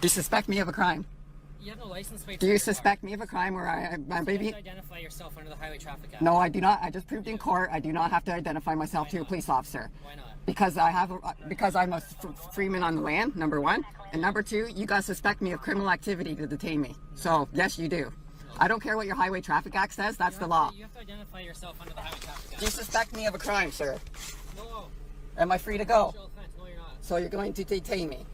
Do you suspect me of a crime? You have no license plate. Do you suspect me of a crime where my baby? You have to identify yourself under the Highway Traffic Act. No, I do not. I just proved in court I do not have to identify myself to a police officer. Why not? Because I'm a freeman on the land, number one. And number two, you guys suspect me of criminal activity to detain me. So, yes, you do. I don't care what your Highway Traffic Act says. That's the law. You have to identify yourself under the Highway Traffic Act. Do you suspect me of a crime, sir? No. Am I free to go? No, you're not. So you're going to detain me?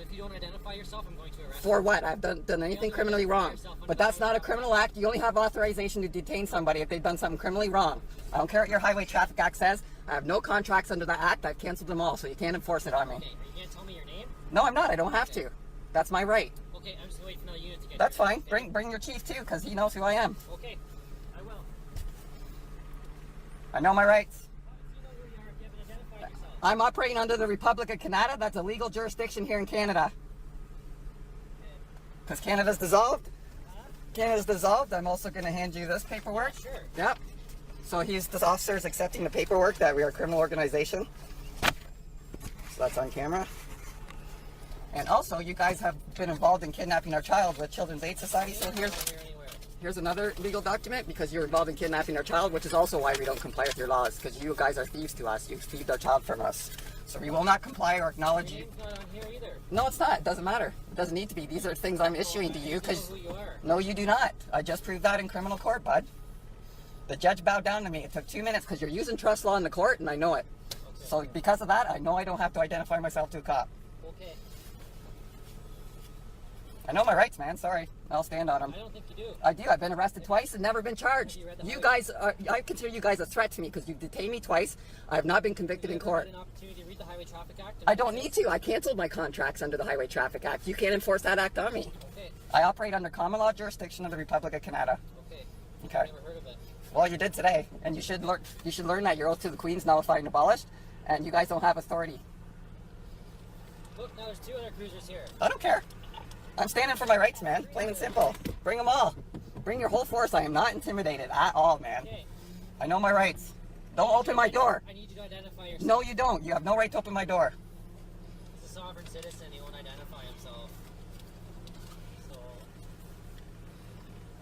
If you don't identify yourself, I'm going to arrest you. For what? I've done anything criminally wrong. But that's not a criminal act. You only have authorization to detain somebody if they've done something criminally wrong. I don't care what your Highway Traffic Act says. I have no contracts under the act. I've canceled them all, so you can't enforce it on me. Okay, are you going to tell me your name? No, I'm not. I don't have to. That's my right. Okay, I'm just waiting for another unit to get That's here. fine. Bring your chief too, because he knows who I am. Okay, I will. I know my rights. You know who you are. You haven't identified yourself. I'm operating under the Republic of Canada. That's a legal jurisdiction here in Canada. Because Canada's dissolved. Canada's dissolved. I'm also going to hand you this paperwork. Yeah, sure. Yep. So this officer is accepting the paperwork that we are a criminal organization. So that's on camera. And also, you guys have been involved in kidnapping our child with Children's Aid Society. So here's another legal document because you're involved in kidnapping our child, which is also why we don't comply with your laws, because you guys are thieves to us. You thieved our child from us. So we will not comply or acknowledge you. Your name's not on here either. No, it's not. It doesn't matter. It doesn't need to be. These are things I'm issuing to you because... You know who you are. No, you do not. I just proved that in criminal court, bud. The judge bowed down to me. It took 2 minutes because you're using trust law in the court, and I know it. Okay. So because of that, I know I don't have to identify myself to a cop. Okay. I know my rights, man. Sorry. I'll stand on them. I don't think you do. I do. I've been arrested twice and never been charged. You guys are... I consider you guys a threat to me because you've detained me twice. I have not been convicted in court. Had an opportunity to read the Highway Traffic Act? I don't need to. I canceled my contracts under the Highway Traffic Act. You can't enforce that act on me. Okay. I operate under common law jurisdiction of the Republic of Canada. Okay. Okay. I've never heard of it. Well, you did today, and you should learn. You should learn that your oath to the Queen's nullified and abolished, and you guys don't have authority. Look, now there's 2 other cruisers here. I don't care. I'm standing for my rights, man. Plain and simple. Bring them all. Bring your whole force. I am not intimidated at all, man. Okay. I know my rights. Don't open my door. I need you to identify yourself. No, you don't. You have no right to open my door. He's a sovereign citizen. He won't identify himself. So,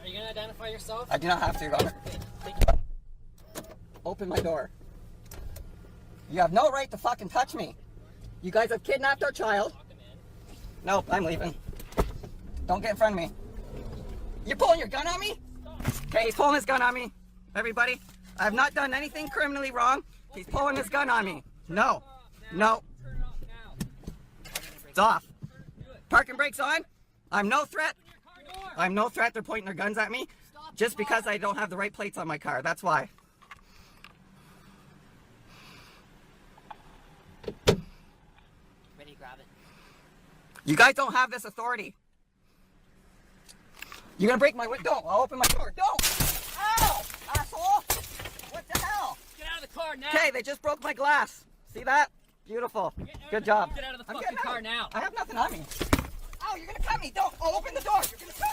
are you going to identify yourself? I do not have to, Your Honor. Okay. Thank you. Open my door. You have no right to fucking touch me. You guys have kidnapped our child. Fuck him in. Nope, I'm leaving. Don't get in front of me. You're pulling your gun on me? Okay, he's pulling his gun on me. Everybody, I have not done anything criminally wrong. He's pulling his gun on me. No. No. Turn it off now. It's off. Parking brakes on. I'm no threat. Open your car door. I'm no threat. They're pointing their guns at me just because I don't have the right plates on my car. That's why. Ready to grab it. You guys don't have this authority. You're gonna break my window. Don't. I'll open my door. Don't. Ow, asshole. What the hell? Get out of the car now. Okay, they just broke my glass. See that? Beautiful. Good job. Get out of the I'm fucking getting car out. now. I have nothing on me. Oh, you're gonna cut me. Don't. I'll open the door. You're gonna cut